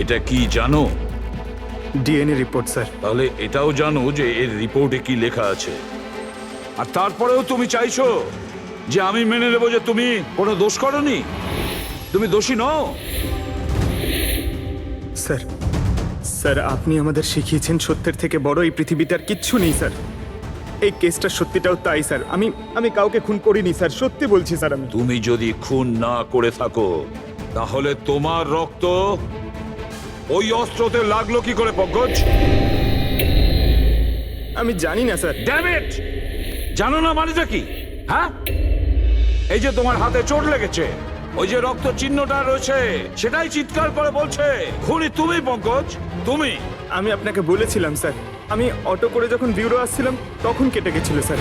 এটা কি জানো? DNA report sir. তাহলে এটাও জানো যে এর রিপোর্টে কি লেখা আছে। আর তারপরেও তুমি চাইছো যে আমি মেনে নেব যে তুমি কোনো দোষ করনি, তুমি দোষী নও। স্যার, স্যার আপনি আমাদের শিখিয়েছেন সত্যের থেকে বড় এই পৃথিবীতে আর কিচ্ছু নেই স্যার। এই কেসটা সত্যিটাও তাই স্যার। আমি কাউকে খুন করিনি স্যার, সত্যি বলছি স্যার। তুমি যদি খুন না করে থাকো তাহলে তোমার রক্ত ওই অস্ত্রতে লাগলো কি করে পঙ্কজ? আমি জানি না স্যার। Damn it! জানো না মানেটা কি? হ্যাঁ, এই যে তোমার হাতে চোট লেগেছে, ওই যে রক্ত চিহ্নটা রয়েছে, সেটাই চিৎকার করে বলছে খুনি তুমি পঙ্কজ, তুমি। আমি আপনাকে বলেছিলাম স্যার, আমি অটো করে যখন বিউরো আসছিলাম তখন কেটে গেছিল স্যার।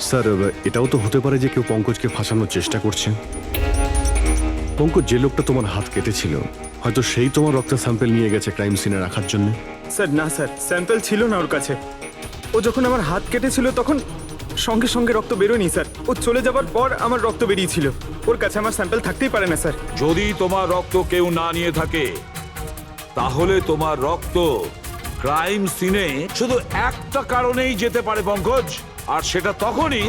স্যার এটাও তো হতে পারে যে কেউ পঙ্কজকে ফাঁসানোর চেষ্টা করছে। পঙ্কজ, যে লোকটা তোমার হাত কেটেছিল হয়তো সেই তোমার রক্তের স্যাম্পল নিয়ে গেছে ক্রাইম সিনে রাখার জন্য। স্যার না স্যার, স্যাম্পল ছিল না ওর কাছে। ও যখন আমার হাত কেটেছিল তখন সঙ্গে সঙ্গে রক্ত বেরোয়নি স্যার। ও চলে যাবার পর আমার রক্ত বেরিয়েছিল। ওর কাছে আমার স্যাম্পল থাকতেই পারে না স্যার। যদি তোমার রক্ত কেউ না নিয়ে থাকে তাহলে তোমার রক্ত ক্রাইম সিনে শুধু একটা কারণেই যেতে পারে পঙ্কজ, আর সেটা তখনই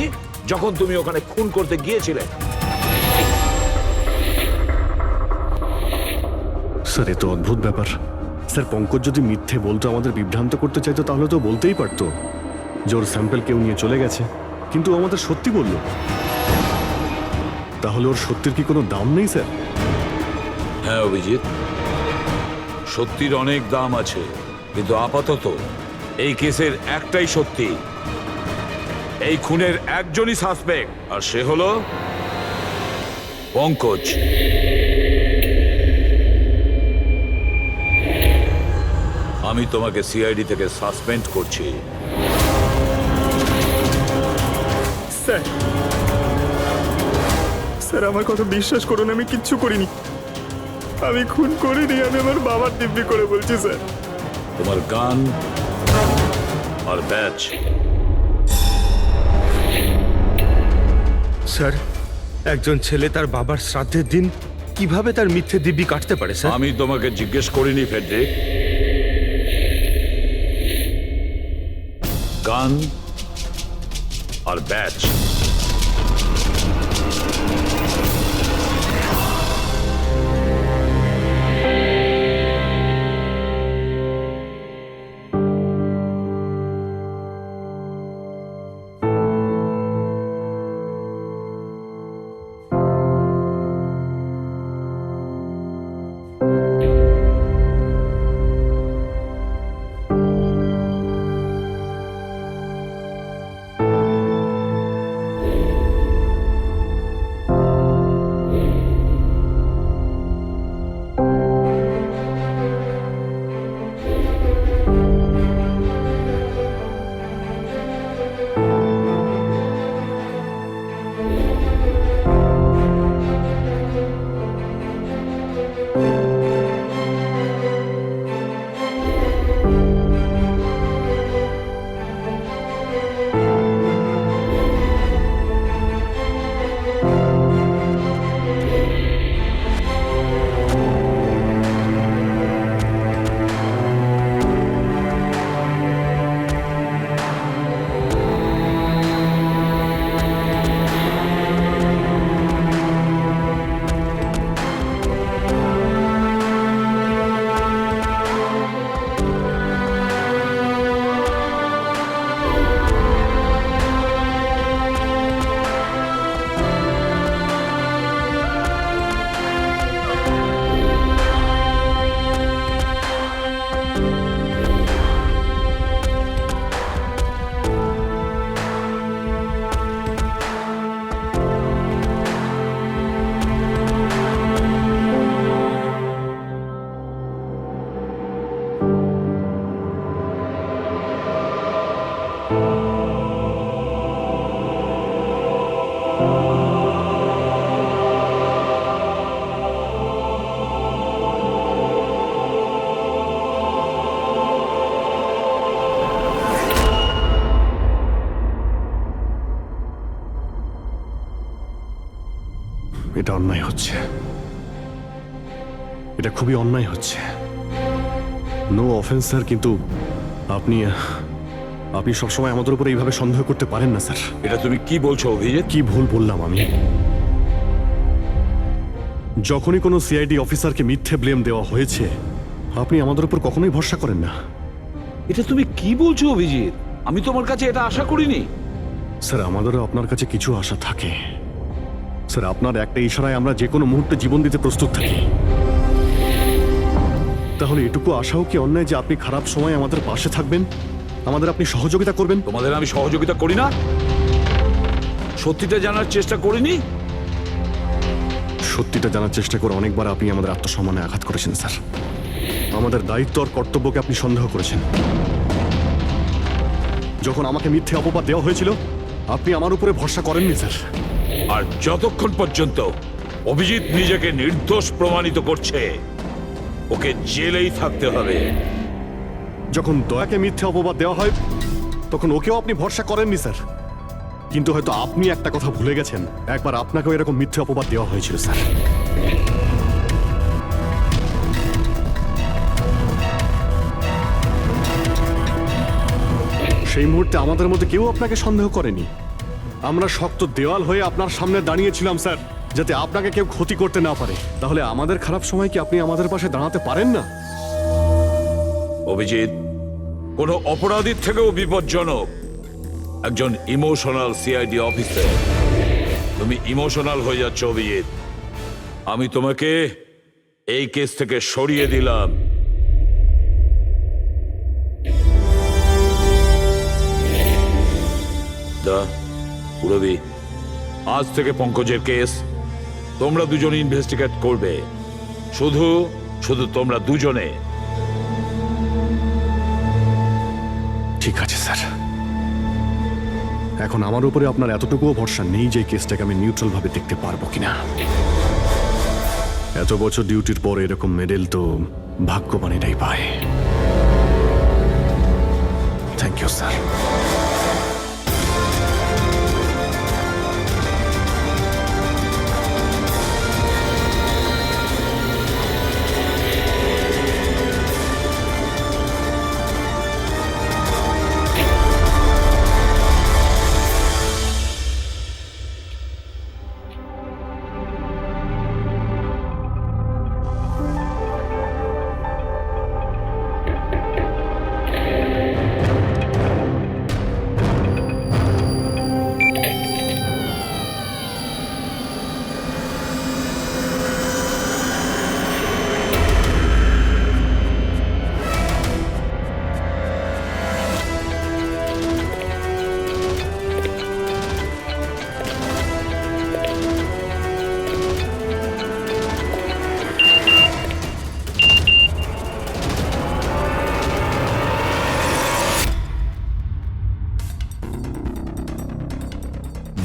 যখন তুমি ওখানে খুন করতে গিয়েছিলে। স্যার এ তো অদ্ভুত ব্যাপার। স্যার পঙ্কজ যদি মিথ্যে বলতো, আমাদের বিভ্রান্ত করতে চাইতো, তাহলে তো বলতেই পারতো যে ওর স্যাম্পল কেউ নিয়ে চলে গেছে, কিন্তু ও আমাদের সত্যি বলল। তাহলে ওর সত্যির কি কোনো দাম নেই স্যার? হ্যাঁ অভিজিৎ, সত্যির অনেক দাম আছে, কিন্তু আপাতত এই কেসের একটাই সত্যি। এই খুনের একজনই সাসপেক্ট, আর সে হলো পঙ্কজ। আমি তোমাকে সিআইডি থেকে সাসপেন্ড করছি। স্যার, স্যার আমার কথা বিশ্বাস করুন, আমি কিচ্ছু করিনি। আমি খুন করিনি, আমি আমার বাবার দিব্যি করে বলছি স্যার। তোমার গান আর ব্যাচ। স্যার, একজন ছেলে তার বাবার শ্রাদ্ধের দিন কিভাবে তার মিথ্যে দিব্যি কাটতে পারে স্যার? আমি তোমাকে জিজ্ঞেস করিনি ফেডরিক। গান আর ব্যাচ। এটা অন্যায় হচ্ছে, এটা খুবই অন্যায় হচ্ছে। নো অফেন্স স্যার, কিন্তু আপনি আপনি সবসময় আমাদের উপরে এইভাবে সন্দেহ করতে পারেন না স্যার। এটা তুমি কি বলছো অভিজিৎ? কি ভুল বললাম আমি? যখনই কোনো সিআইডি অফিসারকে মিথ্যে ব্লেম দেওয়া হয়েছে, আপনি আমাদের উপর কখনোই ভরসা করেন না। এটা তুমি কি বলছো অভিজিৎ? আমি তোমার কাছে এটা আশা করিনি। স্যার, আমাদেরও আপনার কাছে কিছু আশা থাকে স্যার। আপনার একটা ইশারায় আমরা যে কোনো মুহূর্তে জীবন দিতে প্রস্তুত থাকি। তাহলে এটুকু আশাও কি অন্যায় যে আপনি খারাপ সময় আমাদের পাশে থাকবেন, আমাদের আপনি সহযোগিতা করবেন? তোমাদের আমি সহযোগিতা করি না? সত্যিটা জানার চেষ্টা করিনি? সত্যিটা জানার চেষ্টা করে অনেকবার আপনি আমাদের আত্মসম্মানে আঘাত করেছেন স্যার। আমাদের দায়িত্ব আর কর্তব্যকে আপনি সন্দেহ করেছেন। যখন আমাকে মিথ্যে অপবাদ দেওয়া হয়েছিল, আপনি আমার উপরে ভরসা করেননি স্যার। আর যতক্ষণ পর্যন্ত অভিজিৎ নিজেকে নির্দোষ প্রমাণিত করছে, ওকে জেলেই থাকতে হবে। যখন দয়াকে মিথ্যে অপবাদ দেওয়া হয়, তখন ওকেও আপনি ভরসা করেননি স্যার। কিন্তু হয়তো আপনি একটা কথা ভুলে গেছেন, একবার আপনাকেও এরকম মিথ্যে অপবাদ দেওয়া হয়েছিল স্যার। সেই মুহূর্তে আমাদের মধ্যে কেউ আপনাকে সন্দেহ করেনি। আমরা শক্ত দেওয়াল হয়ে আপনার সামনে দাঁড়িয়েছিলাম স্যার, যাতে আপনাকে কেউ ক্ষতি করতে না পারে। তাহলে আমাদের খারাপ সময় কি আপনি আমাদের পাশে দাঁড়াতে পারেন না? অভিজিৎ কোনো অপরাধীর থেকেও বিপজ্জনক একজন ইমোশনাল সিআইডি অফিসার। তুমি ইমোশনাল হয়ে যাচ্ছ অভিজিৎ। আমি তোমাকে এই কেস থেকে সরিয়ে দিলাম। পুরবি, আজ থেকে পঙ্কজের কেস তোমরা দুজনে ইনভেস্টিগেট করবে। শুধু শুধু তোমরা দুজনে। ঠিক আছে স্যার। এখন আমার উপরে আপনার এতটুকুও ভরসা নেই যে এই কেসটাকে আমি নিউট্রাল ভাবে দেখতে পারবো কিনা। এত বছর ডিউটির পর এরকম মেডেল তো ভাগ্যবানেরাই পায়। Thank you sir.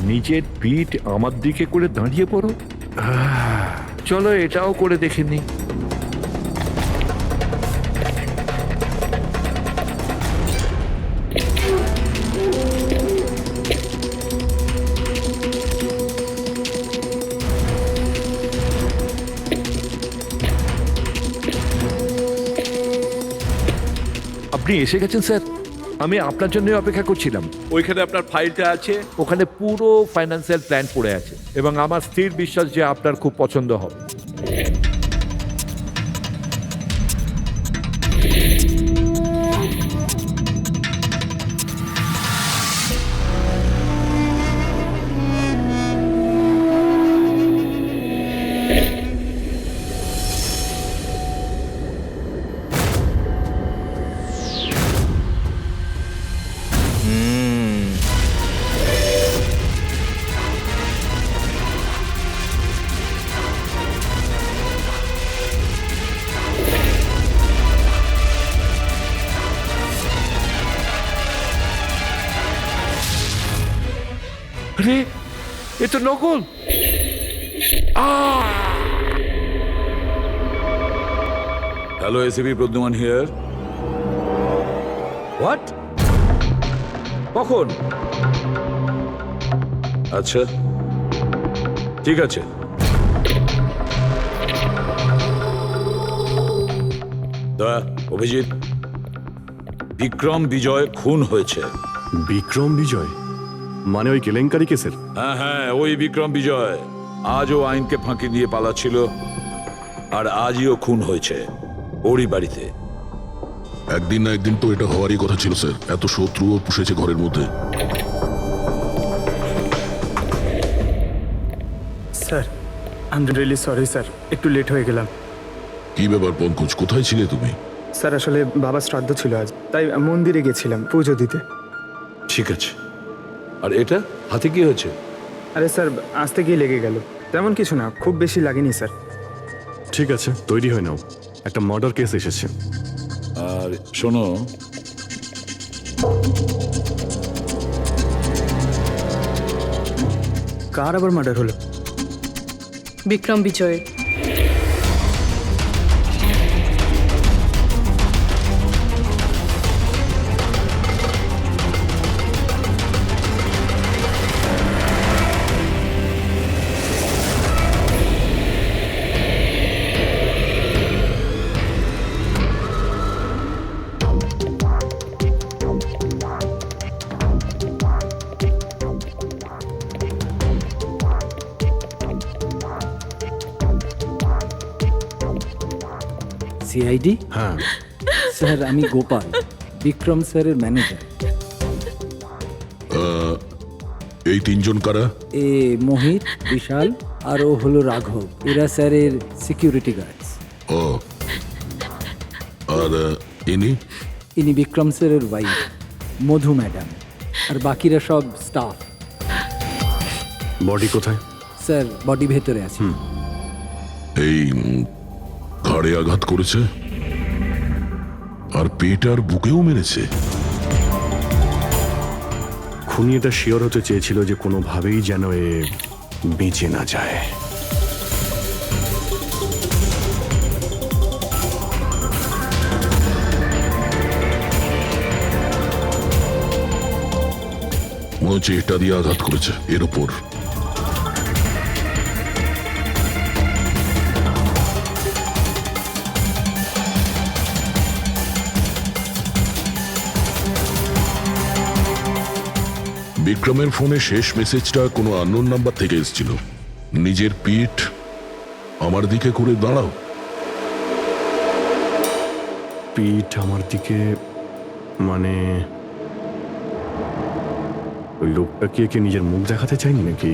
নিজের পিঠ আমার দিকে করে দাঁড়িয়ে পড়ো। চলো এটাও করে দেখে নি। আপনি এসে গেছেন স্যার। আমি আপনার জন্য অপেক্ষা করছিলাম। ওইখানে আপনার ফাইলটা আছে, ওখানে পুরো ফাইন্যান্সিয়াল প্ল্যান পড়ে আছে এবং আমার স্থির বিশ্বাস যে আপনার খুব পছন্দ হবে। আরে এ তো নকল। Hello ACP Pradyuman here. What? কখন? আচ্ছা ঠিক আছে, অভিজিৎ, বিক্রম বিজয় খুন হয়েছে। বিক্রম বিজয় মানে ওই কেলেঙ্কারি কেসের? হ্যাঁ হ্যাঁ, ওই বিক্রম বিজয় আজও আইনকে ফাঁকি দিয়ে পালাচ্ছিল, আর আজও খুন হয়েছে ওরই বাড়িতে। একদিন না একদিন তো এটা হওয়ারই কথা ছিল স্যার, এত শত্রুও পুষেছে ঘরের মধ্যে। Sir I am really sorry sir, একটু লেট হয়ে গেলাম। কি ব্যাপার পঙ্কজ, কোথায় ছিলে তুমি? স্যার আসলে বাবার শ্রাদ্ধ ছিল আজ, তাই মন্দিরে গেছিলাম পুজো দিতে। ঠিক আছে, আর এটা হাতে কি হয়েছে? আরে স্যার আসতে গিয়ে লেগে গেল, তেমন কিছু না, খুব বেশি লাগেনি স্যার। ঠিক আছে, তৈরি হয়ে নাও, একটা মার্ডার কেস এসেছে। আর শোনো, কার আবার মার্ডার হলো? বিক্রম বিজয়। সিআইডি? হ্যাঁ, স্যার আমি গোপাল, বিক্রম স্যারের ম্যানেজার। এই তিনজন কারা? এ মোহিত, বিশাল আর ও হলো রাঘব, এরা স্যারের সিকিউরিটি গার্ডস। ও, আর ইনি? ইনি বিক্রম স্যারের ওয়াইফ মধু ম্যাডাম, আর বাকিরা সব স্টাফ। বডি কোথায়? স্যার বডি ভেতরে আছে। এই ঘাড়ে আঘাত করেছে আর পেট আর বুকেও মেরেছে। খুনি এটা শিওর হতে চেয়েছিল যে কোনোভাবেই যেন এ বেঁচে না যায়। মনে হচ্ছে এটা দিয়ে আঘাত করেছে এর ওপর। বিক্রমের ফোনে শেষ মেসেজটা কোনো আননোন নাম্বার থেকে এসেছিল। নিজের পিঠ আমার দিকে করে দাঁড়াও। পিঠ আমার দিকে মানে ওই লোকটা কি একে নিজের মুখ দেখাতে চাইনি নাকি?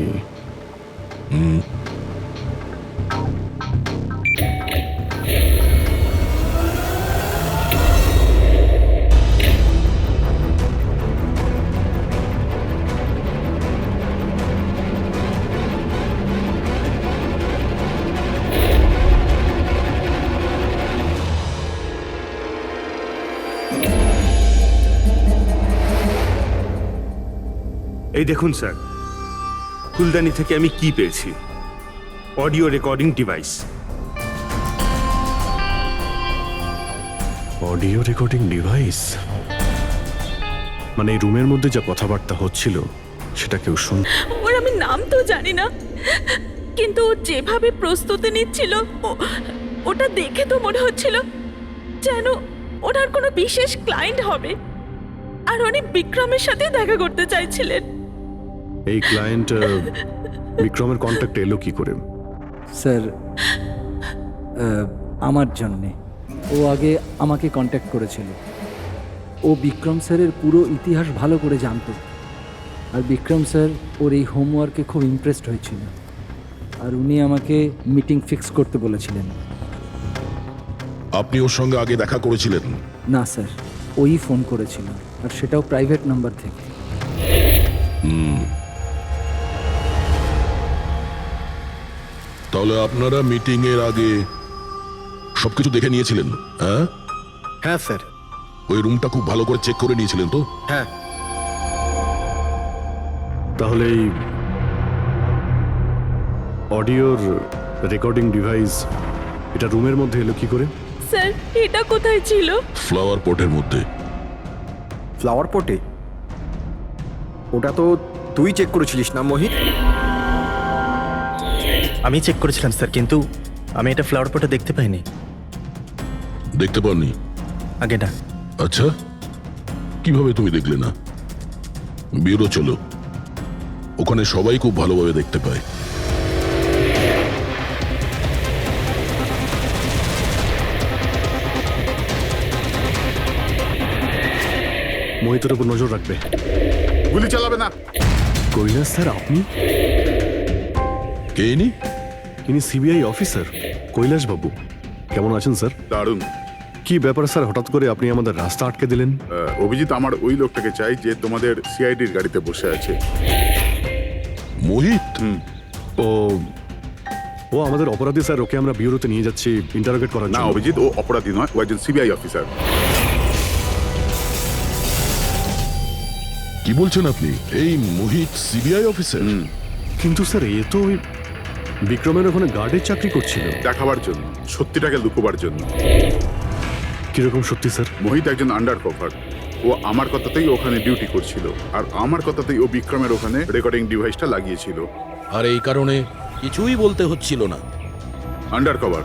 এই দেখুন স্যার, ফুলদানি থেকে আমি কি পেয়েছি, audio recording device. Audio recording device মানে এই রুমের মধ্যে যা কথাবার্তা হচ্ছিল সেটা কেউ শুন? ওর আমি নাম তো জানি না, কিন্তু ও যেভাবে প্রস্তুতি নিচ্ছিল ওটা দেখে তো মনে হচ্ছিল যেন ওনার কোনো বিশেষ ক্লায়েন্ট হবে, আর উনি বিক্রমের সাথে দেখা করতে চাইছিলেন। এই ক্লায়েন্ট বিক্রমের কন্ট্যাক্ট এলো কি করে? স্যার আমার জন্যে ও আগে আমাকে কন্ট্যাক্ট করেছিল। ও বিক্রম স্যারের পুরো ইতিহাস ভালো করে জানতো, আর বিক্রম স্যার ওর এই হোমওয়ার্কে খুব ইমপ্রেসড হয়েছিল, আর উনি আমাকে মিটিং ফিক্স করতে বলেছিলেন। আপনি ওর সঙ্গে আগে দেখা করেছিলেন? না স্যার, ওই ফোন করেছিল, আর সেটাও প্রাইভেট নাম্বার থেকে। তাহলে আপনারা মিটিং এর আগে সবকিছু দেখে নিয়েছিলেন? হ্যাঁ হ্যাঁ স্যার। ওই রুমটা খুব ভালো করে চেক করে নিয়েছিলেন তো? হ্যাঁ। তাহলে এই অডিওর রেকর্ডিং ডিভাইস এটা রুমের মধ্যে এলো কি করে? স্যার এটা কোথায় ছিল? ফ্লাওয়ার পটের মধ্যে। ফ্লাওয়ার পটে? ওটা তো তুই চেক করেছিলিস না মোহিত? আমি চেক করেছিলাম স্যার, কিন্তু আমি এটা ফ্লাওয়ার পটে দেখতে পাইনি। দেখতে পাননি? আগে না। আচ্ছা, কিভাবে তুমি দেখলে না? ব্যুরো চলো, ওখানে সবাই খুব ভালোভাবে দেখতে পায়। মোহিতের উপর নজর রাখবে। গুলি চালাবে না। কৈলাস স্যার, আপনি? কে ইনি? ইনি সিবিআই অফিসার কৈলাস বাবু। কেমন আছেন স্যার? দারুণ। কি ব্যাপার স্যার, হঠাৎ করে আপনি আমাদের রাস্তা আটকে দিলেন? অভিজিৎ আমার ওই লোকটাকে চাই যে তোমাদের সিআইডির গাড়িতে বসে আছে। মোহিত? ও ও আমাদের অপরাধী স্যার, ওকে আমরা ব্যুরোতে নিয়ে যাচ্ছি ইন্টারোগেট করার না জন্য। অভিজিৎ, ও অপরাধী নয়, ও একজন সিবিআই অফিসার। কি বলছেন আপনি? এই মোহিত সিবিআই অফিসার? কিন্তু স্যার, এ তো ওই বিক্রমের ওখানে গার্ডের চাকরি করছিল। দেখাবার জন্য, সত্যিটাকে লুকোবার জন্য। কিরকম সত্যি স্যার? মোহিত একজন আন্ডার কভার। ও আমার কথাতেই ওখানে ডিউটি করছিল, আর আমার কথাতেই ও বিক্রমের ওখানে রেকর্ডিং ডিভাইসটা লাগিয়েছিল। আর এই কারণে কিছুই বলতে হচ্ছিল না। আন্ডার কভার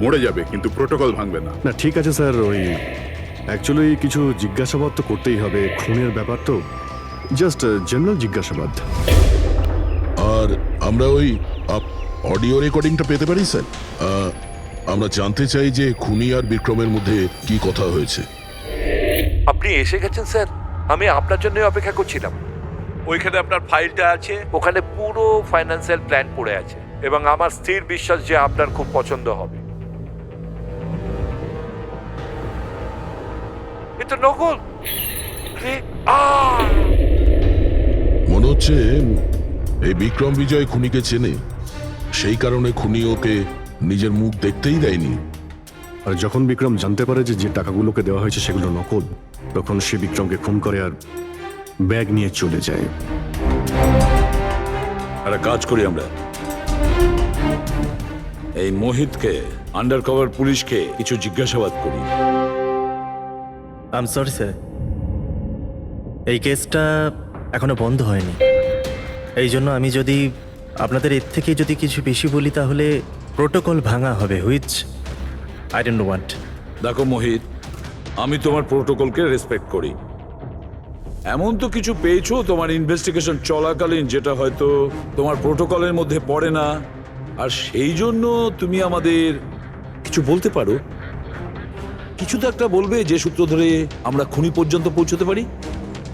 মরে যাবে কিন্তু প্রোটোকল ভাঙবে না। না ঠিক আছে স্যার, ওই অ্যাকচুয়ালি কিছু জিজ্ঞাসাবাদ তো করতেই হবে, খুনের ব্যাপার তো, জাস্ট জেনারেল জিজ্ঞাসাবাদ। আর আমরা ওই অডিও রেকর্ডিংটা পেতে পারি স্যার? আমরা জানতে চাই যে খুনি আর বিক্রমের মধ্যে কি কথা হয়েছে। আপনি এসে গেছেন স্যার, আমি আপনার জন্য অপেক্ষা করছিলাম। ওইখানে আপনার ফাইলটা আছে, ওখানে পুরো ফাইন্যান্সিয়াল প্ল্যান পড়ে আছে এবং আমার স্থির বিশ্বাস যে আপনার খুব পছন্দ হবে। এটা নকল। মনে হচ্ছে এই বিক্রম বিজয় খুনিকে চেনে, সেই কারণে খুনি ওকে নিজের মুখ দেখতেই দেয়নি। আর যখন বিক্রম জানতে পারে যে যে টাকাগুলোকে দেওয়া হয়েছে সেগুলো নকল, তখন সে বিক্রমকে খুন করে আর ব্যাগ নিয়ে চলে যায়। একটা কাজ করি আমরা, এই মোহিতকে, আন্ডার কভার পুলিশকে কিছু জিজ্ঞাসাবাদ করি। আই এম সরি স্যার, এই কেসটা এখনো বন্ধ হয়নি। এই জন্য আমি যদি আপনাদের এর থেকে যদি কিছু বেশি বলি তাহলে প্রোটোকল ভাঙা হবে, হুইচ আই ডোন্ট ওয়ান্ট। দেখো মোহিত, আমি তোমার প্রোটোকলকে রেসপেক্ট করি। এমন তো কিছু পেয়েছো তোমার ইনভেস্টিগেশন চলাকালীন যেটা হয়তো তোমার প্রোটোকলের মধ্যে পড়ে না, আর সেই জন্য তুমি আমাদের কিছু বলতে পারো। কিছু তো একটা বলবে যে সূত্র ধরে আমরা খুনি পর্যন্ত পৌঁছতে পারি।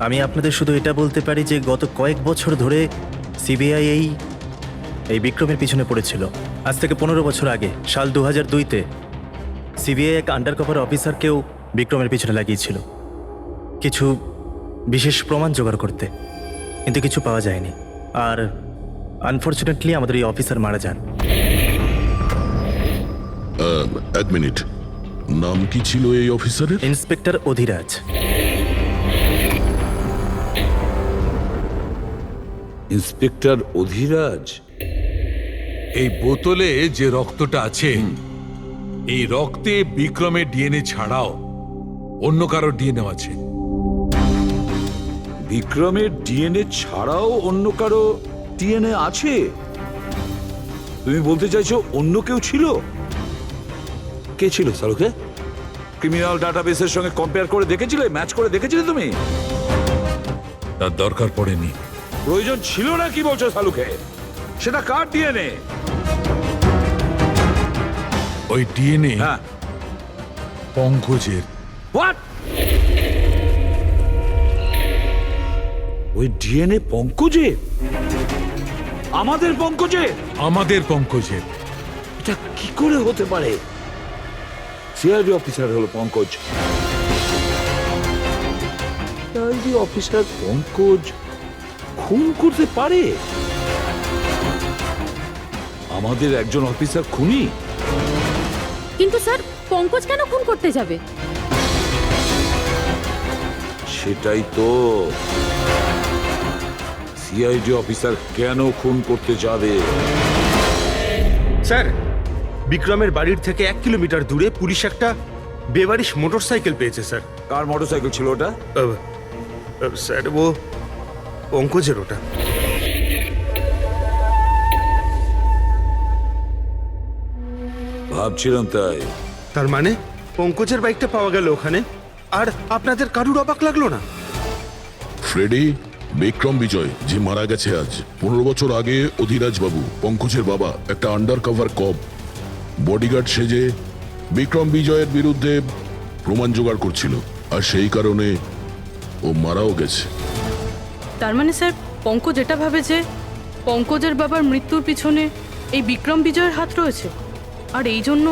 আমি আপনাদের শুধু এটা বলতে পারি যে গত কয়েক বছর ধরে সিবিআই এই বিক্রমের পিছনে পড়েছিল। আজ থেকে 15 বছর আগে, সাল 2002-তে সিবিআই এক আন্ডারকভার অফিসারকেও বিক্রমের পিছনে লাগিয়েছিল কিছু বিশেষ প্রমাণ জোগাড় করতে, কিন্তু কিছু পাওয়া যায়নি। আর আনফর্চুনেটলি আমাদের এই অফিসার মারা যান। এক মিনিট, নাম কি ছিল এই অফিসারের? ইন্সপেক্টর অধিরাজ। ইন্সপেক্টর অধিরাজ? এই বোতলে যে রক্তটা আছে, এই রক্তে বিক্রমের ডিএনএ ছাড়াও অন্য কারো ডিএনএ আছে। বিক্রমের ডিএনএ ছাড়াও অন্য কারো ডিএনএ আছে? তুমি বলতে চাইছো অন্য কেউ ছিল? কে ছিল সালুকে? ক্রিমিনাল ডাটাবেসের সঙ্গে কম্পেয়ার করে দেখেছিলে, ম্যাচ করে দেখেছিলে তুমি? তার দরকার পড়েনি। প্রয়োজন ছিল না কি বলছো সালুকে? সেটা কার ডিএনএ? ওই ডিএনএ হ্যাঁ, পঙ্কজের। হোয়াট? ওই ডিএনএ পঙ্কজের? আমাদের পঙ্কজের? আমাদের পঙ্কজের। এটা কি করে হতে পারে? সিআইডি অফিসার হলো পঙ্কজ। সিআইডি অফিসার পঙ্কজ খুন করতে পারে? আমাদের একজন অফিসার খুনি? কিন্তু স্যার, পঙ্কজ কেন খুন করতে যাবে? সেটাই তো, সিআইডি অফিসার কেন খুন করতে যাবে? স্যার, বিক্রমের বাড়ির থেকে 1 কিলোমিটার দূরে পুলিশ একটা বেবারিশ মোটরসাইকেল পেয়েছে স্যার। কার মোটরসাইকেল ছিল ওটা? স্যার, ও পঙ্কজের ওটা। ভাবছিলাম তাই। তার মানে পঙ্কজের বাইকটা পাওয়া গেল ওখানে, আর আপনাদের কারুর অবাক লাগলো না? ফ্রেডি, বিক্রম বিজয় যে মারা গেছে আজ 15 বছর আগে, অধিরাজ বাবু পঙ্কজের বাবা একটা আন্ডার কভার কপ বডিগার্ড সেজে বিক্রম বিজয়ের বিরুদ্ধে প্রমাণ জোগাড় করছিল, আর সেই কারণে ও মারাও গেছে। তার মানে স্যার পঙ্কজ এটা ভাবে যে পঙ্কজের বাবার মৃত্যুর পিছনে এই বিক্রম বিজয়ের হাত রয়েছে, আর এই জন্য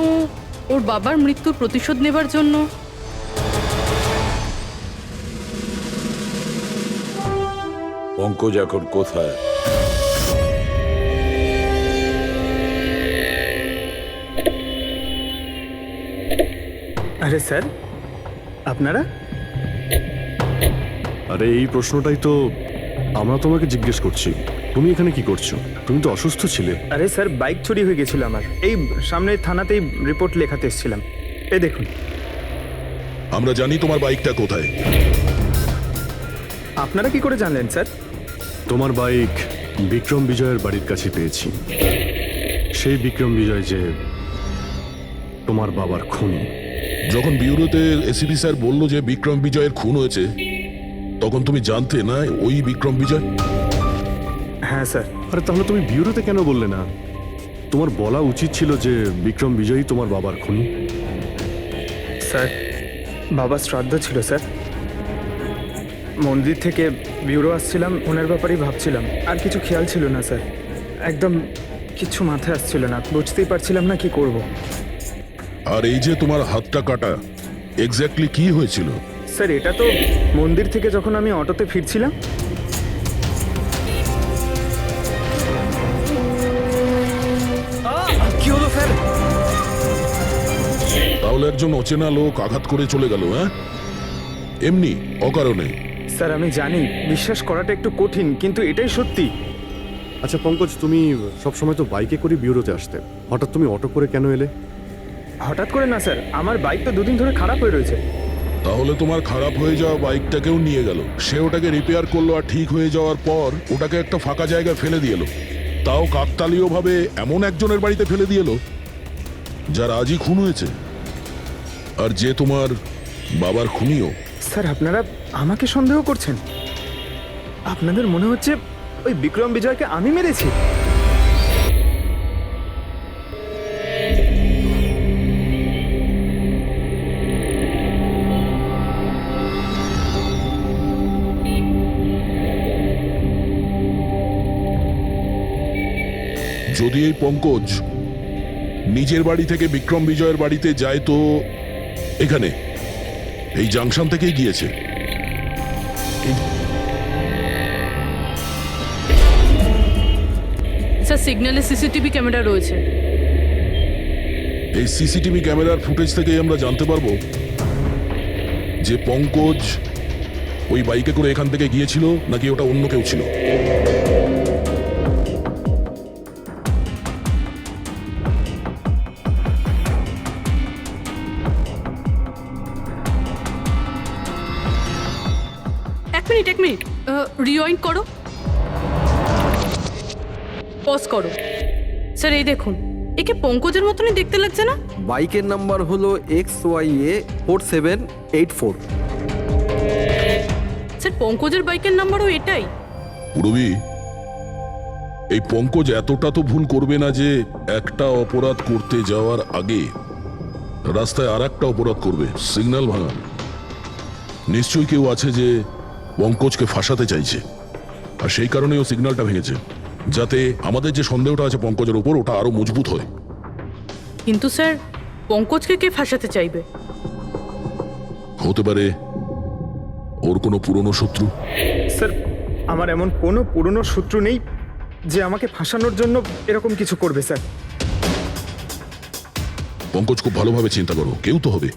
ওর বাবার মৃত্যুর প্রতিশোধ নেবার জন্য পঙ্কজ এখন কোথায়? আরে স্যার, আপনারা? আরে এই প্রশ্নটাই তো আমরা তোমাকে জিজ্ঞেস করছি। তুমি এখানে কি করছো? তুমি তো অসুস্থ ছিলে। আরে স্যার, বাইক চুরি হয়ে গেছিল আমার। এই সামনে থানাতেই রিপোর্ট লেখাতে এসেছিলাম। এই দেখুন। আমরা জানি তোমার বাইকটা কোথায়। আপনারা কি করে জানলেন স্যার? তোমার বাইক বিক্রম বিজয়ের বাড়ির কাছে পেয়েছি। সেই বিক্রম বিজয় যে তোমার বাবার খুনি। যখন বিউরোতে এসিপি স্যার বলল যে বিক্রম বিজয়ের খুন হয়েছে, তখন তুমি জানতে না ওই বিক্রম বিজয়? হ্যাঁ স্যার। আরে তাহলে তুমি বিউরোতে কেন বললে না? তোমার বলা উচিত ছিল যে বিক্রম বিজয়ই তোমার বাবার খুনি। স্যার, বাবার শ্রাদ্ধ ছিল স্যার। মন্দির থেকে বিউরো আসছিলাম, ওনার ব্যাপারেই ভাবছিলাম, আর কিছু খেয়াল ছিল না স্যার। একদম কিছু মাথায় আসছিল না, বুঝতেই পারছিলাম না কি করব। আর এই যে তোমার হাতটা কাটা, এক্স্যাক্টলি কি হয়েছিল? স্যার, এটা তো মন্দির থেকে যখন আমি অটোতে ফিরছিলাম। কি হলো স্যার? তাহলে একজন অচেনা লোক আঘাত করে চলে গেল, হ্যাঁ? এমনি অকারণে? স্যার আমি জানি বিশ্বাস করাটা একটু কঠিন, কিন্তু এটাই সত্যি। আচ্ছা পঙ্কজ, তুমি সবসময় তো বাইকে করে বিউরোতে আসতে, হঠাৎ তুমি অটো করে কেন এলে? হঠাৎ করে না স্যার, আমার বাইক তো দুদিন ধরে খারাপ হয়ে রয়েছে। তাহলে তোমার খারাপ হয়ে যাওয়া বাইকটাকেও নিয়ে গেল, সে ওটাকে রিপেয়ার করলো, আর ঠিক হয়ে যাওয়ার পর ওটাকে একটা ফাঁকা জায়গায় ফেলে দিয়ে এলো, তাও কাকতালীয় ভাবে এমন একজনের বাড়িতে ফেলে দিয়ে এলো যার আজই খুন হয়েছে, আর যে তোমার বাবার খুনিও। স্যার, আপনারা আমাকে সন্দেহ করছেন? আপনাদের মনে হচ্ছে ওই বিক্রম বিজয়কে আমি মেরেছি? যদি এই পঙ্কজ নিজের বাড়ি থেকে বিক্রম বিজয়ের বাড়িতে যায়, তো এখানে এই জাংশন থেকেই গিয়েছে। স্যার সিগন্যালে সিসিটিভি ক্যামেরা রয়েছে। এই সিসিটিভি ক্যামেরার ফুটেজ থেকেই আমরা জানতে পারবো যে পঙ্কজ ওই বাইকে করে এখান থেকে গিয়েছিল নাকি ওটা অন্য কেউ ছিল। এক মিনিট রিওয়াইন্ড করো, পজ করো। স্যার এই দেখুন, একে পঙ্কজের মতনই দেখতে লাগছে না? বাইকের নাম্বার হলো XYA4784। স্যার পঙ্কজের বাইকের নাম্বারও এটাই। পুরবি, এই পঙ্কজ এতটা তো ভুল করবে না যে একটা অপরাধ করতে যাওয়ার আগে রাস্তায় আর একটা অপরাধ করবে, সিগন্যাল ভাঙা। নিশ্চয়ই কেউ আছে যে পঙ্কজকে ফাঁসাতে চাইছে, আর সেই কারণেই ও সিগন্যালটা ভেঙেছে, যাতে আমাদের যে সন্দেহটা আছে পঙ্কজের উপর, ওটা আরো মজবুত হয়। কিন্তু স্যার পঙ্কজকে কে ফাঁসাতে চাইবে? হতে পারে ওর কোনো পুরনো শত্রু। স্যার, আমার এমন কোনো পুরনো শত্রু নেই যে আমাকে ফাঁসানোর জন্য এরকম কিছু করবে স্যার। পঙ্কজ, খুব ভালোভাবে চিন্তা করো, কেউ তো হবে।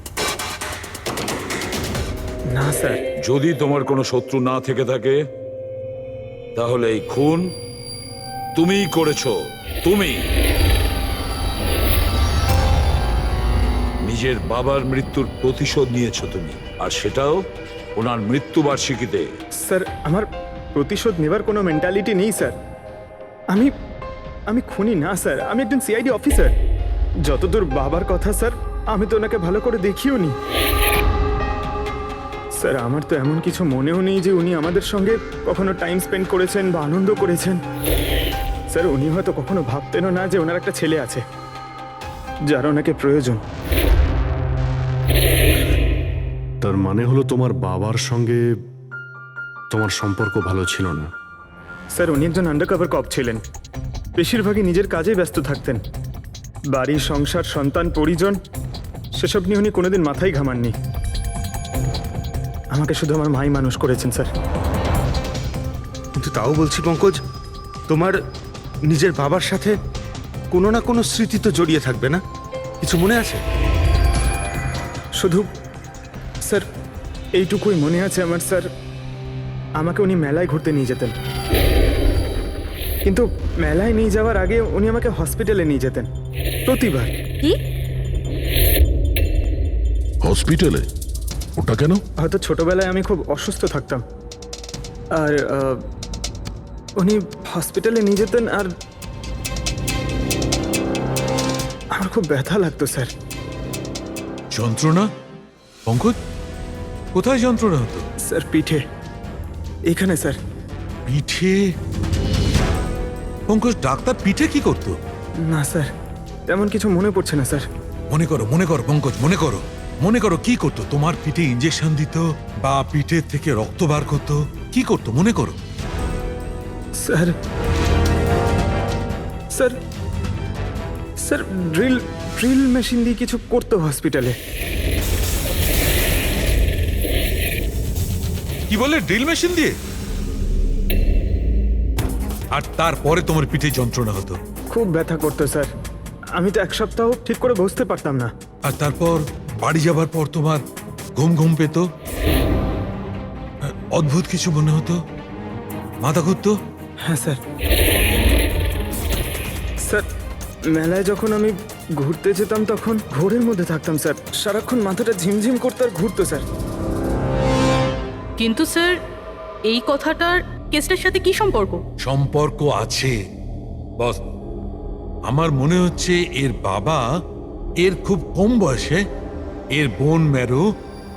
না স্যার। যদি তোমার কোনো শত্রু না থেকে থাকে, তাহলে এই খুন তুমিই করেছো। তুমি নিজের বাবার মৃত্যুর প্রতিশোধ নিয়েছো তুমি, আর সেটাও ওনার মৃত্যুবার্ষিকীতে। স্যার, আমার প্রতিশোধ নেবার কোনো মেন্টালিটি নেই স্যার। আমি খুনি না স্যার, আমি একজন সিআইডি অফিসার। যতদূর বাবার কথা স্যার, আমি তো ওনাকে ভালো করে দেখিও নি। স্যার আমার তো এমন কিছু মনেও নেই যে উনি আমাদের সঙ্গে কখনো টাইম স্পেন্ড করেছেন বা আনন্দ করেছেন। স্যার উনি হয়তো কখনো ভাবতেনও না যে ওনার একটা ছেলে আছে যার ওনাকে প্রয়োজন। তার মানে হলো তোমার বাবার সঙ্গে তোমার সম্পর্ক ভালো ছিল না? স্যার উনি একজন আন্ডারকভার কপ ছিলেন, বেশিরভাগই নিজের কাজেই ব্যস্ত থাকতেন। বাড়ি, সংসার, সন্তান, পরিজন সেসব নিয়ে উনি কোনোদিন মাথায় ঘামাননি। আমাকে শুধু আমার মাই মানুষ করেছেন স্যার। কিন্তু তাও বলছি পঙ্কজ, তোমার নিজের বাবার সাথে কোনো না কোনো স্মৃতি তো জড়িয়ে থাকবে না? কিছু মনে আছে? শুধু স্যার এইটুকুই মনে আছে আমার স্যার, আমাকে উনি মেলায় ঘুরতে নিয়ে যেতেন, কিন্তু মেলায় নিয়ে যাওয়ার আগে উনি আমাকে হসপিটালে নিয়ে যেতেন প্রতিবার। কি? হসপিটালে? ওটা কেন? হয়তো ছোটবেলায় আমি খুব অসুস্থ থাকতাম, আর উনি হসপিটালে নিয়ে যেতেন, আর আমার খুব ব্যথা লাগতো স্যার। যন্ত্রণা? পঙ্কজ, কোথায় যন্ত্রণা হতো? স্যার পিঠে, এখানে স্যার। পিঠে? পঙ্কজ, ডাক্তার পিঠে কি করতো? না স্যার, তেমন কিছু মনে পড়ছে না স্যার। মনে করো পঙ্কজ, মনে করো কি করতো? তোমার পিঠে ইঞ্জেকশন দিত বা পিঠের থেকে রক্ত বার করতো? কি করতো মনে করো? Sir sir sir drill machine দিয়ে কিছু করতো হসপিটালে। কি বলে, ড্রিল মেশিন দিয়ে? আর তারপরে তোমার পিঠে যন্ত্রণা হতো? খুব ব্যথা করতো স্যার, আমি তো এক সপ্তাহ ঠিক করে বসতে পারতাম না। আর তারপর বাড়ি যাবার পর তোমার ঘুম পেত, অদ্ভুত কিছু মনে হতো, মাথা ঘুরতো? হ্যাঁ স্যার। স্যার মেলায় যখন আমি ঘুরতে যেতাম তখন ঘোরের মধ্যে থাকতাম স্যার, সারাক্ষণ মাথাটা ঝিমঝিম করতে আর ঘুরতো স্যার। কিন্তু স্যার এই কথাটার কেসটার সাথে কি সম্পর্ক? সম্পর্ক আছে বস। আমার মনে হচ্ছে এর বাবা এর খুব কম বয়সে এর বোন ম্যারো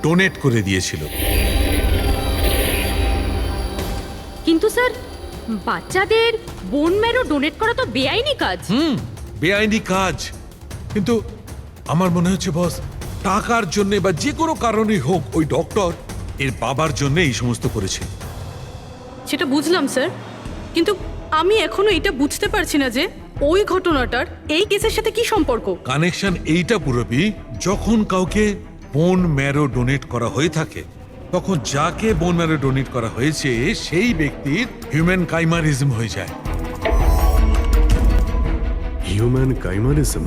ডোনেট করে দিয়েছিল। কিন্তু স্যার বাচ্চাদের বোন ম্যারো ডোনেট করা তো বেআইনি কাজ। বেআইনি কাজ, কিন্তু আমার মনে হচ্ছে বস টাকার জন্য বা যে কোনো কারণেই হোক ওই ডক্টর এর বাবার জন্য এই সমস্ত করেছে। সেটা বুঝলাম স্যার, কিন্তু আমি এখনো এটা বুঝতে পারছি না যে ওই ঘটনাটার এই কেসের সাথে কি সম্পর্ক। কানেকশন এইটা পুরোপি, যখন কাউকে বোন ম্যারো ডোনেট করা হয়ে থাকে তখন যাকে বোন ম্যারো ডোনেট করা হয়েছে সেই ব্যক্তির হিউম্যান কাইমারিজম হয়ে যায়। হিউম্যান কাইমারিজম?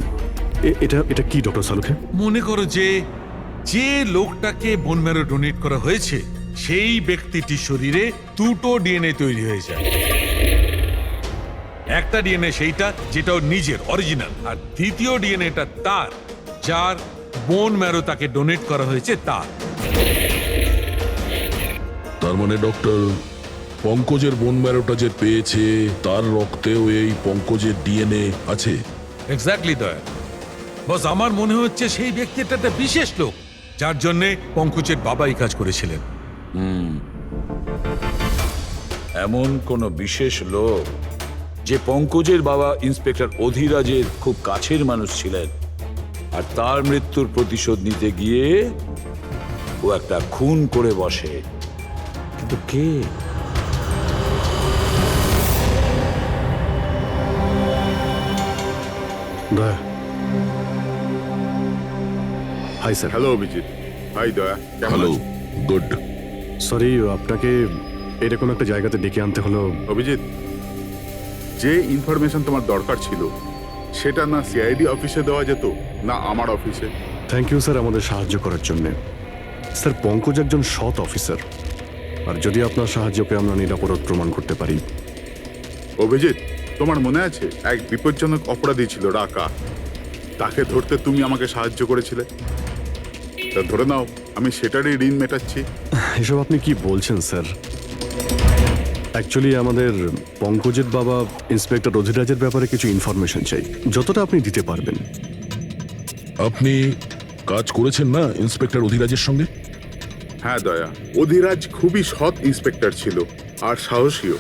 এটা কি ডক্টর সালুখে? মনে করো যে লোকটাকে বোন ম্যারো ডোনেট করা হয়েছে সেই ব্যক্তিটির শরীরে দুটো ডিএনএ তৈরি হয়ে যায়। একটা ডিএনএ সেইটা যেটা ওর নিজের অরিজিনাল, আর দ্বিতীয় ডিএনএটা তার যার বোন ম্যারো তাকে ডোনেট করা হয়েছে তার। তার মানে ডক্টর, পঙ্কজের বোন ম্যারোটা যে পেয়েছে তার রক্তেও এই পঙ্কজের ডিএনএ আছে? এক্স্যাক্টলি দয়া বস, আমার মনে হচ্ছে সেই ব্যক্তিটা একটা বিশেষ লোক যার জন্য পঙ্কজের বাবা এই কাজ করেছিলেন। এমন কোন বিশেষ লোক যে পঙ্কজের বাবা ইন্সপেক্টর অধিরাজের খুব কাছের মানুষ ছিলেন, আর তার মৃত্যুর প্রতিশোধ নিতে গিয়ে ও একটা খুন করে বসে। কিন্তু কে? Daya. Hi sir. Hello Abhijit. Hi Daya. Hello. Good. Sorry, আপনাকে এরকম একটা জায়গাতে ডেকে আনতে হলো। অভিজিৎ, যে ইনফরমেশন তোমার দরকার ছিল সেটা না সিআইডি অফিসে দেওয়া যেত না আমার অফিসে? থ্যাংক ইউ স্যার আমাদের সাহায্য করার জন্য। স্যার পঙ্কজ একজন সৎ অফিসার, আর যদি আপনার সাহায্যকে আমরা নিরাপরাধ প্রমাণ করতে পারি। অভিজিৎ, তোমার মনে আছে এক বিপজ্জনক অপরাধী ছিল রাকা, তাকে ধরতে তুমি আমাকে সাহায্য করেছিলে। তা ধরে নাও আমি সেটারই ঋণ মেটাচ্ছি। এসব আপনি কি বলছেন স্যার? অ্যাকচুয়ালি আমাদের পঙ্কজের বাবা ইন্সপেক্টর অধিরাজের ব্যাপারে কিছু ইনফরমেশন চাই, যতটা আপনি দিতে পারবেন। আপনি কাজ করেছেন না ইন্সপেক্টর অধিরাজের সঙ্গে? হ্যাঁ দয়া, অধিরাজ খুবই সৎ ইন্সপেক্টর ছিল আর সাহসীও।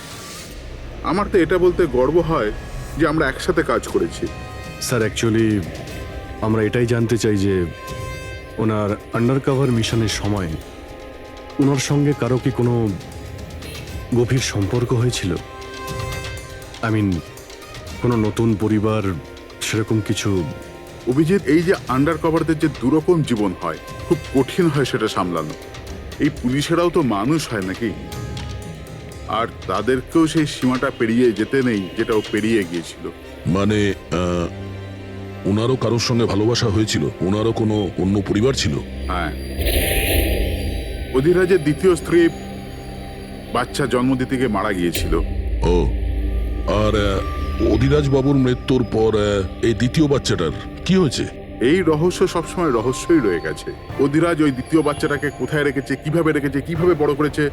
আমার তো এটা বলতে গর্ব হয় যে আমরা একসাথে কাজ করেছি। স্যার অ্যাকচুয়ালি আমরা এটাই জানতে চাই যে ওনার আন্ডার কভার মিশনের সময় ওনার সঙ্গে কারো কি কোনো গভীর সম্পর্ক হয়েছিল? আই মিন কোনো নতুন পরিবার সেরকম কিছু? অভিজিৎ, এই যে আন্ডার কভারদের যে দুরকম জীবন হয়, খুব কঠিন হয় সেটা সামলানো। এই পুলিশেরাও তো মানুষ হয় নাকি, আর তাদেরকেও সেই সীমাটা পেরিয়ে যেতে নেই যেটা ও পেরিয়ে গিয়েছিল। মানে ওনারও কারোর সঙ্গে ভালোবাসা হয়েছিল? ওনারও কোনো অন্য পরিবার ছিল? হ্যাঁ, অধিরাজের দ্বিতীয় স্ত্রী বাচ্চা জন্ম দিতে গিয়ে মারা গিয়েছিল। ও, আর অধিরাজ বাবুর মৃত্যুর পর এই দ্বিতীয় বাচ্চাটার কি হয়েছে? এই রহস্য সবসময় রহস্যই রয়ে গেছে। অধিরাজ ওই দ্বিতীয় বাচ্চাটাকে কোথায় রেখেছে, কিভাবে বড় করেছে,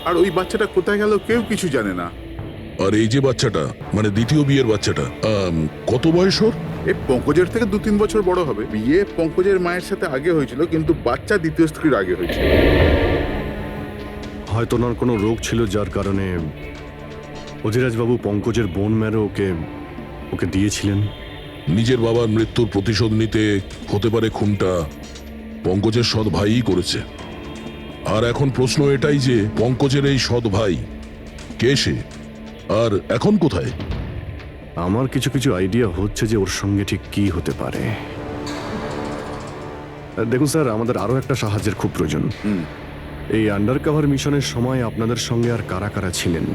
আর ওই বাচ্চাটা কোথায় গেল কেউ কিছু জানে না। আর এই যে বাচ্চাটা, মানে দ্বিতীয় বিয়ের বাচ্চাটা, কত বয়স ওর? এই পঙ্কজের থেকে 2-3 বছর বড় হবে। বিয়ে পঙ্কজের মায়ের সাথে আগে হয়েছিল, কিন্তু বাচ্চা দ্বিতীয় স্ত্রীর আগে হয়েছিল। হয়তো ওনার কোনো রোগ ছিল যার কারণে অধিরাজবাবু পঙ্কজের বোন ম্যারো ওকে দিয়েছিলেন। নিজের বাবার মৃত্যুর প্রতিশোধ নিতে হতে পারে খুনটা পঙ্কজের সৎ ভাইই করেছে। আর এখন প্রশ্ন এটাই যে পঙ্কজের এই সৎ ভাই কে সে, আর এখন কোথায়? আমার কিছু কিছু আইডিয়া হচ্ছে যে ওর সঙ্গে ঠিক কি হতে পারে। দেখুন স্যার, আমাদের আরো একটা সাহায্যের খুব প্রয়োজন। এই আন্ডার কভার মিশনের সময় আপনাদের সঙ্গে আর কারা কারা ছিলেন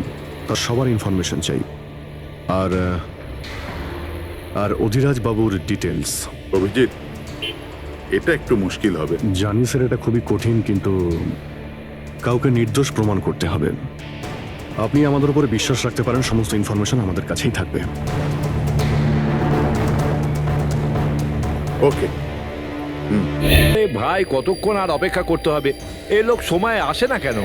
তার সবার ইনফরমেশন চাই, আর অধিরাজ বাবুর ডিটেলস। অভিজিৎ, এটা একটু মুশকিল হবে। জানি স্যার, এটা খুবই কঠিন, কিন্তু কাউকে নির্দোষ প্রমাণ করতে হবে। আপনি আমাদের উপরে বিশ্বাস রাখতে পারেন, সমস্ত ইনফরমেশন আমাদের কাছেই থাকবে। ওকে। ভাই, কতক্ষণ আর অপেক্ষা করতে হবে? এ লোক সময় আসে না কেন?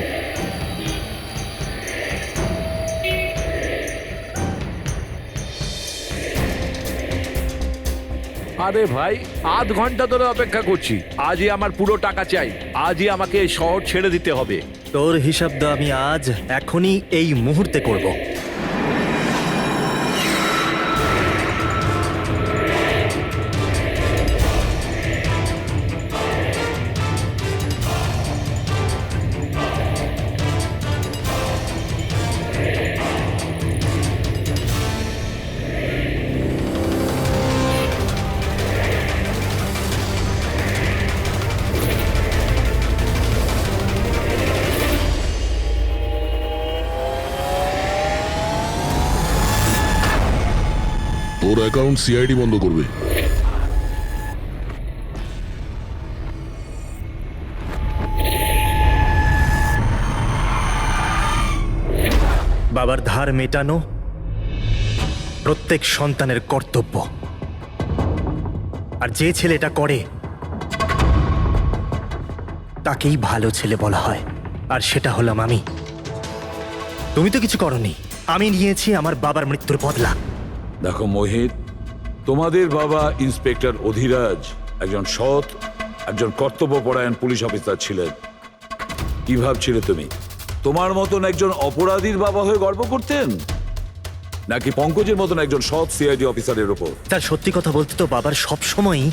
আরে ভাই, আধ ঘন্টা ধরে অপেক্ষা করছি। আজই আমার পুরো টাকা চাই। আজই আমাকে এই শহর ছেড়ে দিতে হবে। তোর হিসাব দা আমি আজ এখনই এই মুহূর্তে করব। তোর অ্যাকাউন্ট সিআইডি বন্ধ করবে। বাবার ধার মেটানো প্রত্যেক সন্তানের কর্তব্য, আর যে ছেলে এটা করে তাকেই ভালো ছেলে বলা হয়, আর সেটা হলাম আমি। তুমি তো কিছু করনি, আমি নিয়েছি আমার বাবার মৃত্যুর বদলা। দেখো মোহিত, তোমাদের বাবা ইন্সপেক্টর অধিরাজ একজন সৎ, একজন কর্তব্যপরায়ণ পুলিশ অফিসার ছিলেন। কি ভাবছিলে তুমি তোমার মতন একজন অপরাধীর বাবা হয়ে গর্ব করতেন, নাকি পঙ্কজের মতন একজন সৎ সিআইডি অফিসারের উপর? তার সত্যি কথা বলতে তো বাবার সব সময়ই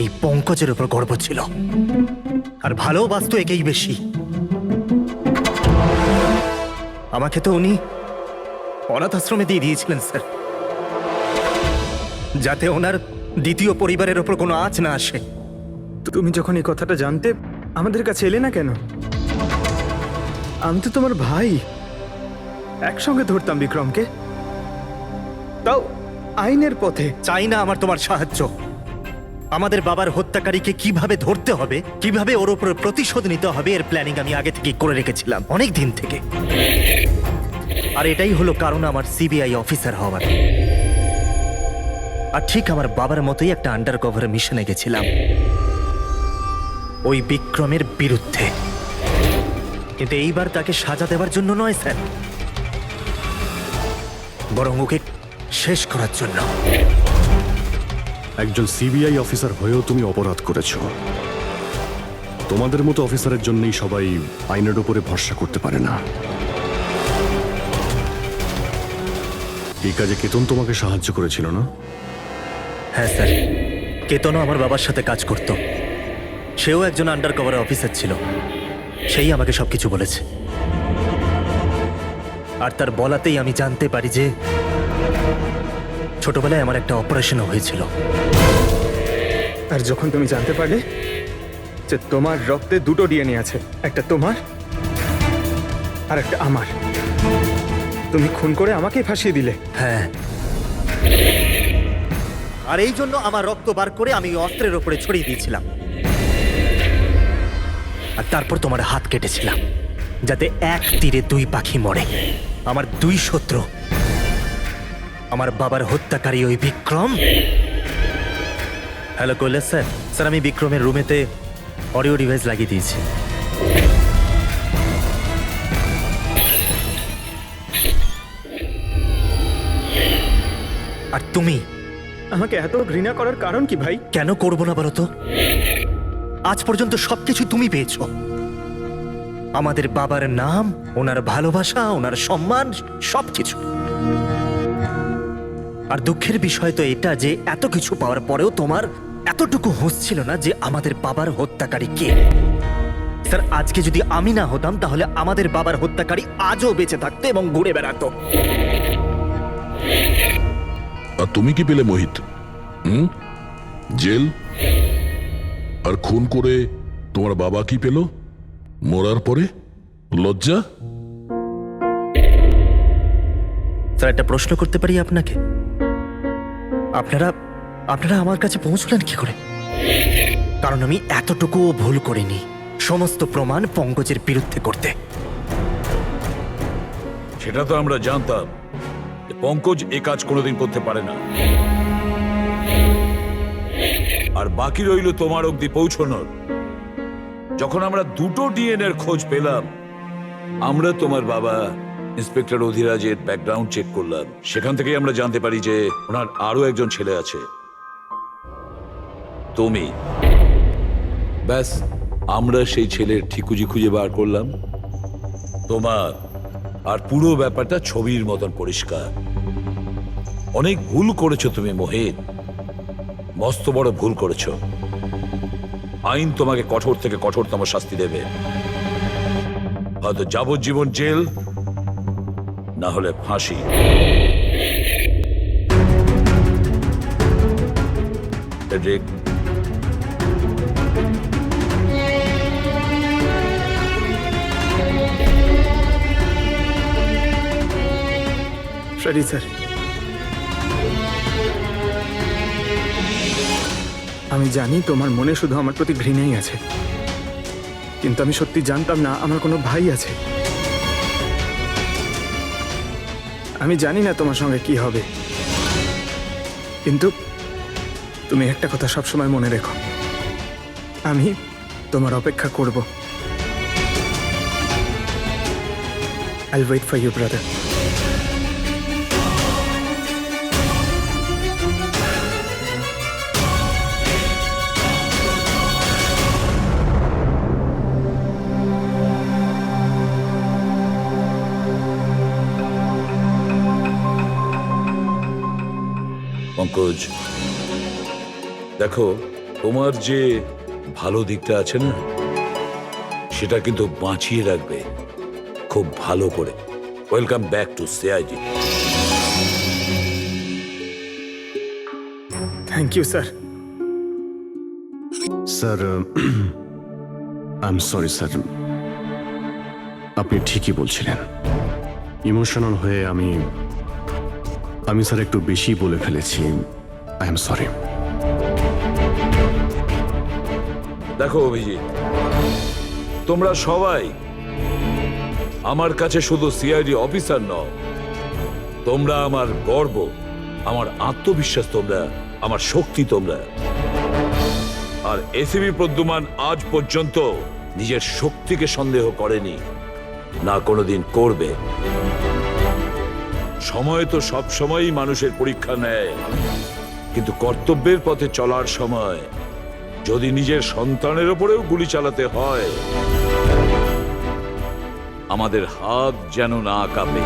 এই পঙ্কজের উপর গর্ব ছিল, আর ভালোবাসতো একেই বেশি। আমাকে তো উনি অনাথ আশ্রমে দিয়ে দিয়েছিলেন স্যার, যাতে ওনার দ্বিতীয় পরিবারের ওপর কোনো আঁচ না আসে। তুমি যখন এই কথাটা জানতে আমাদের কাছে এলে না কেন? আমি তো তোমার ভাই, একসঙ্গে ধরতাম বিক্রমকে, তাও আইনের পথে। চাই না আমার তোমার সাহায্য। আমাদের বাবার হত্যাকারীকে কিভাবে ধরতে হবে, কিভাবে ওর উপর প্রতিশোধ নিতে হবে, এর প্ল্যানিং আমি আগে থেকে করে রেখেছিলাম, অনেক দিন থেকে। আর এটাই হলো কারণ আমার সিবিআই অফিসার হওয়ার। আর ঠিক আমার বাবার মতোই একটা আন্ডার কভার মিশনে গেছিলাম ওই বিক্রমের বিরুদ্ধে, কিন্তু এইবার তাকে সাজা দেওয়ার জন্য নয় স্যার, বরং ওকে শেষ করার জন্য। একজন সিবিআই অফিসার হয়েও তুমি অপরাধ করেছো। তোমাদের মতো অফিসারের জন্যই সবাই আইনের উপরে ভরসা করতে পারে না। এই কাজে কেতন তোমাকে সাহায্য করেছিল না? হ্যাঁ স্যার, কেতনও আমার বাবার সাথে কাজ করত। সেও একজন আন্ডার কভার অফিসার ছিল। সেই আমাকে সবকিছু বলেছে। আর তার বলাতেই আমি জানতে পারি যে ছোটবেলায় আমার একটা অপারেশনও হয়েছিল। আর যখন তুমি জানতে পারলে যে তোমার রক্তে দুটো ডিএনএ আছে, একটা তোমার আর একটা আমার, তুমি খুন করে আমাকেই ফাঁসিয়ে দিলে। হ্যাঁ, আর এই জন্য আমার রক্ত বার করে আমি ওই অস্ত্রের ওপরে ছড়িয়ে দিয়েছিলাম। আর তারপর তোমার হাত কেটেছিলাম, যাতে এক তীরে দুই পাখি মরে। আমার দুই শত্রু, আমার বাবার হত্যাকারী ওই Vikram. Hello Kailash sir. Sir, আমি বিক্রমের রুমেতে অডিও ডিভাইস লাগিয়ে দিয়েছি। আর তুমি আমাকে এত ঘৃণা করার কারণ কি ভাই? কেন করবো না বলো তো? আজ পর্যন্ত সবকিছু তুমি পেয়েছো। আমাদের বাবার নাম, ওনার ভালোবাসা, ওনার সম্মান, সবকিছু। আর দুঃখের বিষয় তো এটা যে এত কিছু পাওয়ার পরেও তোমার এতটুকু হুঁশ ছিল না যে আমাদের বাবার হত্যাকারী কে। স্যার, আজকে যদি আমি না হতাম তাহলে আমাদের বাবার হত্যাকারী আজও বেঁচে থাকতো এবং ঘুরে বেড়াতো। আর তুমি কি পেলে মোহিত? জেল। আর খুন করে তোমার বাবা কি পেল? মরার পরে লজ্জা। স্যার, একটা প্রশ্ন করতে পারি আপনাকে? আপনারা আমার কাছে পৌঁছলেন কি করে? কারণ আমি এতটুকুও ভুল করিনি সমস্ত প্রমাণ পঙ্কজের বিরুদ্ধে করতে। সেটা তো আমরা জানতাম যে পঙ্কজ এ কাজ কোনোদিন করতে পারে না। আর বাকি রইল তোমার অবধি পৌঁছানোর। যখন আমরা দুটো ডিএনএর খোঁজ পেলাম, আমরা তোমার বাবা ইন্সপেক্টর অধিরাজের ব্যাকগ্রাউন্ড চেক করলাম। সেখান থেকেই আমরা জানতে পারি যে ওনার আরো একজন ছেলে আছে, তুমি। ব্যাস, আমরা সেই ছেলের ঠিকুজি খুঁজে বার করলাম তোমার। আর পুরো ব্যাপারটা ছবির মতন পরিষ্কার। অনেক ভুল করেছো তুমি মোহিত, মস্ত বড় ভুল করেছো। আইন তোমাকে কঠোর থেকে কঠোরতম শাস্তি দেবে। হয়তো যাবজ্জীবন জেল, না হলে ফাঁসি। ফ্রেডরিক, সরি স্যার, আমি জানি তোমার মনে শুধু আমার প্রতি ঘৃণাই আছে, কিন্তু আমি সত্যি জানতাম না আমার কোনো ভাই আছে। আমি জানি না তোমার সঙ্গে কি হবে, কিন্তু তুমি একটা কথা সবসময় মনে রেখো, আমি তোমার অপেক্ষা করব। I'll wait for you, brother. Pankaj, দেখো, তোমার যে ভালো দিকটা আছে না, সেটা কিন্তু বাঁচিয়ে রাখবে খুব ভালো করে। Welcome back to CID. Thank you sir. Sir, I am sorry sir. আপনি ঠিকই বলছিলেন। ইমোশনাল হয়ে আমি স্যার একটু বেশি বলে ফেলেছি। I am sorry. দেখো অভিজিৎ, তোমরা সবাই আমার কাছে শুধু সিআইডি অফিসার নও, তোমরা আমার গর্ব, আমার আত্মবিশ্বাস, তোমরা আমার শক্তি। তোমরা আর এসিবি প্রদ্যুমান আজ পর্যন্ত নিজের শক্তিকে সন্দেহ করেনি, না কোনোদিন করবে। সময় তো সব সময়ই মানুষের পরীক্ষা নেয়, কিন্তু কর্তব্যের পথে চলার সময় যদি নিজের সন্তানের ওপরেও গুলি চালাতে হয়, আমাদের হাত যেন না কাঁপে।